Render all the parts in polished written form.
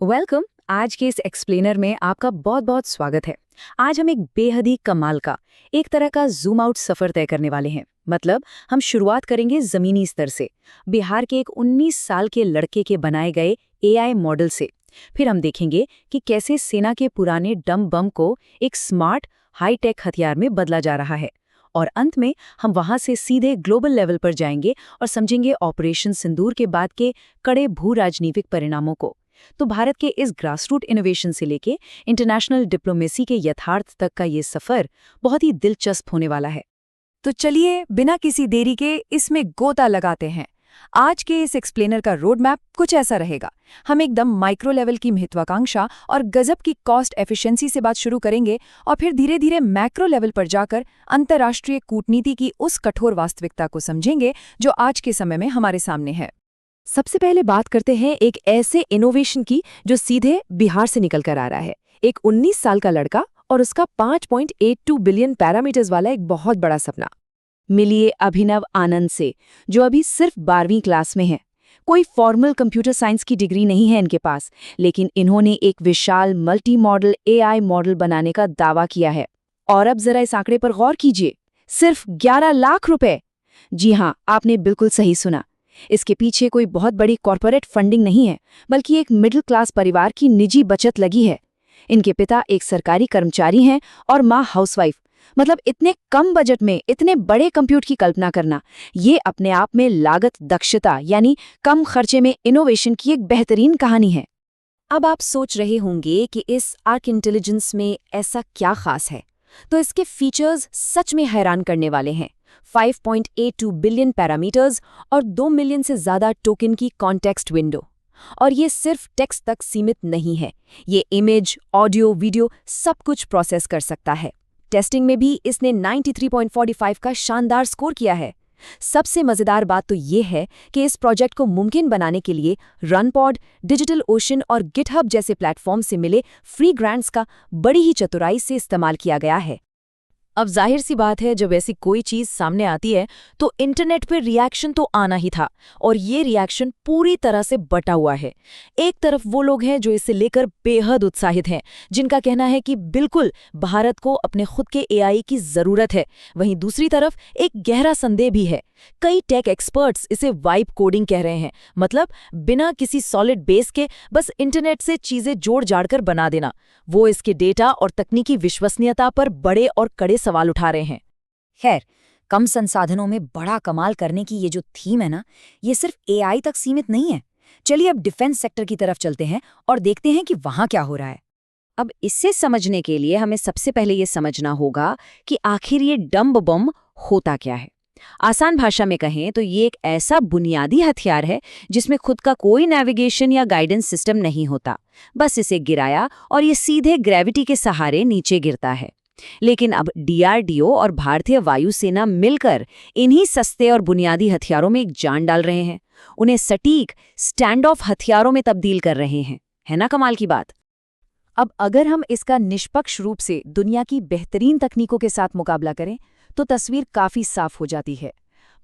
Welcome. आज के इस एक्सप्लेनर में आपका बहुत बहुत स्वागत है। आज हम एक बेहद ही कमाल का एक तरह का जूम आउट सफर तय करने वाले हैं। मतलब हम शुरुआत करेंगे जमीनी स्तर से, बिहार के एक 19 साल के लड़के के बनाए गए एआई मॉडल से। फिर हम देखेंगे कि कैसे सेना के पुराने डम बम को एक स्मार्ट हाईटेक हथियार में बदला जा रहा है। और अंत में हम वहां से सीधे ग्लोबल लेवल पर जाएंगे और समझेंगे ऑपरेशन सिंदूर के बाद के कड़े भू राजनीतिक परिणामों को। तो भारत के इस ग्रासरूट इनोवेशन से लेके इंटरनेशनल डिप्लोमेसी के यथार्थ तक का ये सफर बहुत ही दिलचस्प होने वाला है। तो चलिए बिना किसी देरी के इसमें गोता लगाते हैं। आज के इस एक्सप्लेनर का रोड मैप कुछ ऐसा रहेगा। हम एकदम माइक्रो लेवल की महत्वाकांक्षा और गजब की कॉस्ट एफिशिएंसी से बात शुरू करेंगे और फिर धीरे धीरे मैक्रो लेवल पर जाकर अंतर्राष्ट्रीय कूटनीति की उस कठोर वास्तविकता को समझेंगे जो आज के समय में हमारे सामने है। सबसे पहले बात करते हैं एक ऐसे इनोवेशन की जो सीधे बिहार से निकल कर आ रहा है। एक 19 साल का लड़का और उसका 5.82 बिलियन पैरामीटर्स वाला एक बहुत बड़ा सपना। मिलिए अभिनव आनंद से, जो अभी सिर्फ 12वीं क्लास में है। कोई फॉर्मल कंप्यूटर साइंस की डिग्री नहीं है इनके पास, लेकिन इन्होंने एक विशाल मल्टी मॉडल एआई मॉडल बनाने का दावा किया है। और अब जरा इस आंकड़े पर गौर कीजिए, सिर्फ 11 लाख रुपए। जी हाँ, आपने बिल्कुल सही सुना। इसके पीछे कोई बहुत बड़ी कॉर्पोरेट फंडिंग नहीं है, बल्कि एक मिडिल क्लास परिवार की निजी बचत लगी है। इनके पिता एक सरकारी कर्मचारी हैं और माँ हाउसवाइफ। मतलब इतने कम बजट में इतने बड़े कंप्यूटर की कल्पना करना, ये अपने आप में लागत दक्षता यानी कम खर्चे में इनोवेशन की एक बेहतरीन कहानी है। अब आप सोच रहे होंगे कि इस आर्क इंटेलिजेंस में ऐसा क्या खास है, तो इसके फीचर्स सच में हैरान करने वाले हैं। 5.82 बिलियन पैरामीटर्स और 2 मिलियन से ज्यादा टोकन की कॉन्टेक्स्ट विंडो। और ये सिर्फ टेक्स्ट तक सीमित नहीं है, ये इमेज, ऑडियो, वीडियो सब कुछ प्रोसेस कर सकता है। टेस्टिंग में भी इसने 93.45 का शानदार स्कोर किया है। सबसे मजेदार बात तो ये है कि इस प्रोजेक्ट को मुमकिन बनाने के लिए रनपॉड, डिजिटल ओशन और गिटहब जैसे प्लेटफॉर्म से मिले फ्री ग्रांट्स का बड़ी ही चतुराई से इस्तेमाल किया गया है। अब जाहिर सी बात है, जब ऐसी कोई चीज सामने आती है तो इंटरनेट पे रिएक्शन तो आना ही था, और ये रिएक्शन पूरी तरह से बटा हुआ है। एक तरफ वो लोग हैं जो इसे लेकर बेहद उत्साहित हैं, जिनका कहना है कि बिल्कुल भारत को अपने खुद के एआई की जरूरत है। वहीं दूसरी तरफ एक गहरा संदेह भी है। कई टेक एक्सपर्ट्स इसे वाइब कोडिंग कह रहे हैं, मतलब बिना किसी सॉलिड बेस के बस इंटरनेट से चीजें जोड़ जाड़ कर बना देना। वो इसके डेटा और तकनीकी विश्वसनीयता पर बड़े और कड़े सवाल उठा रहे हैं। खैर, कम संसाधनों में बड़ा कमाल करने की ये जो थीम है ना, ये सिर्फ एआई तक सीमित नहीं है। चलिए अब डिफेंस सेक्टर की तरफ चलते हैं और देखते हैं कि वहां क्या हो रहा है। अब इससे समझने के लिए हमें सबसे पहले ये समझना होगा कि आखिर ये डम्ब बम होता क्या है। आसान भाषा में कहें तो ये एक ऐसा बुनियादी हथियार है जिसमें खुद का कोई नेविगेशन या गाइडेंस सिस्टम नहीं होता। बस इसे गिराया और ये सीधे ग्रेविटी के सहारे नीचे गिरता है। लेकिन अब डीआरडीओ और भारतीय वायुसेना मिलकर इन्हीं सस्ते और बुनियादी हथियारों में एक जान डाल रहे हैं। उन्हें सटीक स्टैंड ऑफ हथियारों में तब्दील कर रहे हैं। है ना कमाल की बात? अब अगर हम इसका निष्पक्ष रूप से दुनिया की बेहतरीन तकनीकों के साथ मुकाबला करें तो तस्वीर काफी साफ हो जाती है।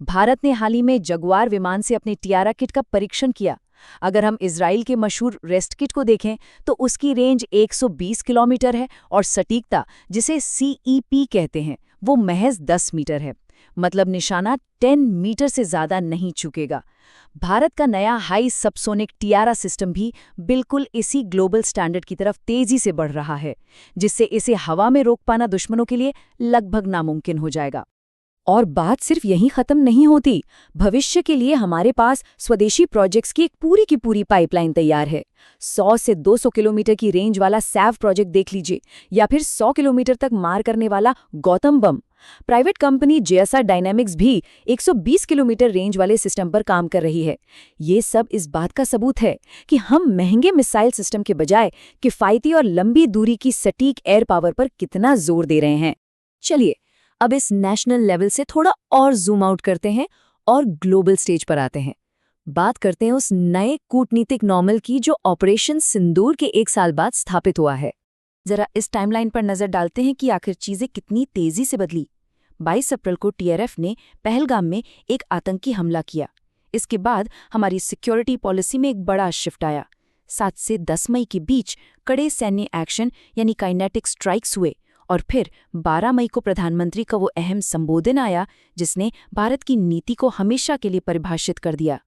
भारत ने हाल ही में जगुआर विमान से अपने टियारा किट का परीक्षण किया। अगर हम इजराइल के मशहूर रेस्ट किट को देखें तो उसकी रेंज 120 किलोमीटर है और सटीकता, जिसे CEP कहते हैं, वो महज 10 मीटर है। मतलब निशाना 10 मीटर से ज्यादा नहीं चुकेगा। भारत का नया हाई सबसोनिक टियारा सिस्टम भी बिल्कुल इसी ग्लोबल स्टैंडर्ड की तरफ तेजी से बढ़ रहा है, जिससे इसे हवा में रोक पाना दुश्मनों के लिए लगभग नामुमकिन हो जाएगा। और बात सिर्फ यहीं खत्म नहीं होती। भविष्य के लिए हमारे पास स्वदेशी प्रोजेक्ट्स की एक पूरी की पूरी पाइपलाइन तैयार है। 100 से 200 किलोमीटर की रेंज वाला सैव प्रोजेक्ट देख लीजिए, या फिर 100 किलोमीटर तक मार करने वाला गौतम बम। प्राइवेट कंपनी JSR डायनामिक्स भी 120 किलोमीटर रेंज वाले सिस्टम पर काम कर रही है। ये सब इस बात का सबूत है कि हम महंगे मिसाइल सिस्टम के बजाय किफ़ायती और लंबी दूरी की सटीक एयर पावर पर कितना जोर दे रहे हैं। चलिए अब इस नेशनल लेवल से थोड़ा और जूम आउट करते हैं और ग्लोबल स्टेज पर आते हैं। बात करते हैं उस नए कूटनीतिक नॉर्मल की जो ऑपरेशन सिंदूर के 1 साल बाद स्थापित हुआ है। जरा इस टाइमलाइन पर नजर डालते हैं कि आखिर चीजें कितनी तेजी से बदली। 22 अप्रैल को TRF ने पहलगाम में एक आतंकी हमला किया। इसके बाद हमारी सिक्योरिटी पॉलिसी में एक बड़ा शिफ्ट आया। 7 से 10 मई के बीच कड़े सैन्य एक्शन यानी काइनेटिक स्ट्राइक्स हुए और फिर 12 मई को प्रधानमंत्री का वो अहम संबोधन आया जिसने भारत की नीति को हमेशा के लिए परिभाषित कर दिया।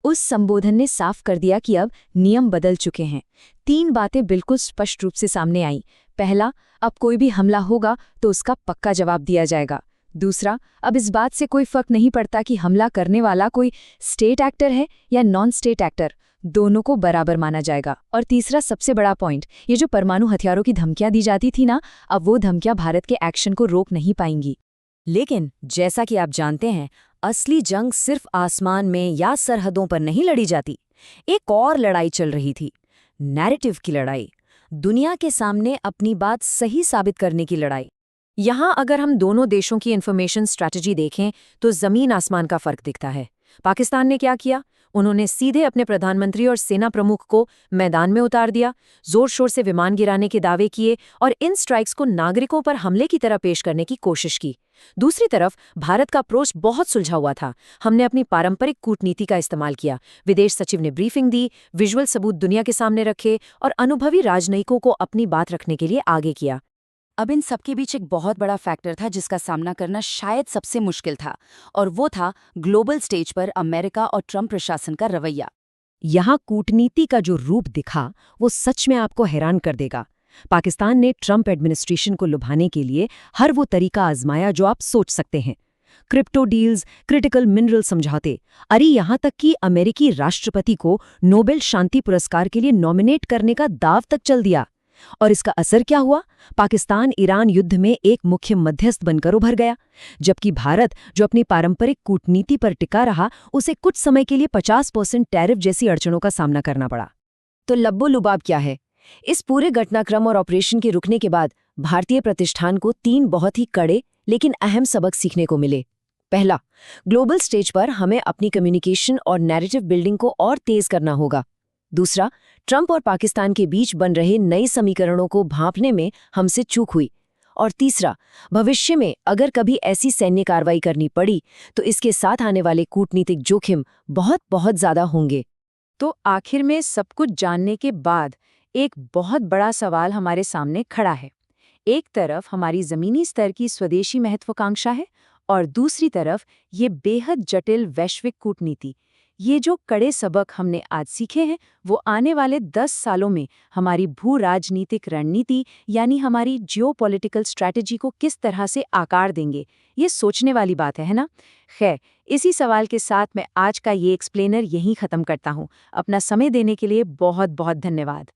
उस संबोधन ने साफ कर दिया कि अब नियम बदल चुके हैं। 3 बातें बिल्कुल स्पष्ट रूप से सामने आईं। पहला, अब कोई भी हमला होगा तो उसका पक्का जवाब दिया जाएगा। दूसरा, अब इस बात से कोई फर्क नहीं पड़ता कि हमला करने वाला कोई स्टेट एक्टर है या नॉन स्टेट एक्टर, दोनों को बराबर माना जाएगा। और तीसरा सबसे बड़ा पॉइंट, ये जो परमाणु हथियारों की धमकियां दी जाती थी ना, अब वो धमकियां भारत के एक्शन को रोक नहीं पाएंगी। लेकिन जैसा कि आप जानते हैं, असली जंग सिर्फ आसमान में या सरहदों पर नहीं लड़ी जाती। एक और लड़ाई चल रही थी, नैरेटिव की लड़ाई, दुनिया के सामने अपनी बात सही साबित करने की लड़ाई। यहाँ अगर हम दोनों देशों की इन्फॉर्मेशन स्ट्रैटेजी देखें तो जमीन आसमान का फर्क दिखता है। पाकिस्तान ने क्या किया? उन्होंने सीधे अपने प्रधानमंत्री और सेना प्रमुख को मैदान में उतार दिया, जोर शोर से विमान गिराने के दावे किए और इन स्ट्राइक्स को नागरिकों पर हमले की तरह पेश करने की कोशिश की। दूसरी तरफ भारत का अप्रोच बहुत सुलझा हुआ था। हमने अपनी पारंपरिक कूटनीति का इस्तेमाल किया, विदेश सचिव ने ब्रीफिंग दी, विजुअल सबूत दुनिया के सामने रखे और अनुभवी राजनयिकों को अपनी बात रखने के लिए आगे किया। अब इन सबके बीच एक बहुत बड़ा फैक्टर था जिसका सामना करना शायद सबसे मुश्किल था, और वो था ग्लोबल स्टेज पर अमेरिका और ट्रंप प्रशासन का रवैया। यहाँ कूटनीति का जो रूप दिखा वो सच में आपको हैरान कर देगा। पाकिस्तान ने ट्रंप एडमिनिस्ट्रेशन को लुभाने के लिए हर वो तरीका आजमाया जो आप सोच सकते हैं। क्रिप्टो डील्स, क्रिटिकल मिनरल समझौते, अरे यहाँ तक कि अमेरिकी राष्ट्रपति को नोबेल शांति पुरस्कार के लिए नॉमिनेट करने का दाव तक चल दिया। और इसका असर क्या हुआ? पाकिस्तान ईरान युद्ध में एक मुख्य मध्यस्थ बनकर उभर गया, जबकि भारत, जो अपनी पारंपरिक कूटनीति पर टिका रहा, उसे कुछ समय के लिए 50% टैरिफ जैसी अड़चनों का सामना करना पड़ा। तो लब्बो लुबाब क्या है? इस पूरे घटनाक्रम और ऑपरेशन के रुकने के बाद भारतीय प्रतिष्ठान को 3 बहुत ही कड़े लेकिन अहम सबक सीखने को मिले। पहला, ग्लोबल स्टेज पर हमें अपनी कम्युनिकेशन और नैरेटिव बिल्डिंग को और तेज करना होगा। दूसरा, ट्रंप और पाकिस्तान के बीच बन रहे नए समीकरणों को भांपने में हमसे चूक हुई। और तीसरा, भविष्य में अगर कभी ऐसी सैन्य कार्रवाई करनी पड़ी तो इसके साथ आने वाले कूटनीतिक जोखिम बहुत बहुत ज्यादा होंगे। तो आखिर में सब कुछ जानने के बाद एक बहुत बड़ा सवाल हमारे सामने खड़ा है। एक तरफ हमारी जमीनी स्तर की स्वदेशी महत्वाकांक्षा है और दूसरी तरफ ये बेहद जटिल वैश्विक कूटनीति। ये जो कड़े सबक हमने आज सीखे हैं वो आने वाले 10 सालों में हमारी भू राजनीतिक रणनीति यानी हमारी जियोपॉलिटिकल स्ट्रैटेजी को किस तरह से आकार देंगे, ये सोचने वाली बात है ना। खैर, इसी सवाल के साथ मैं आज का ये एक्सप्लेनर यहीं ख़त्म करता हूँ। अपना समय देने के लिए बहुत बहुत धन्यवाद।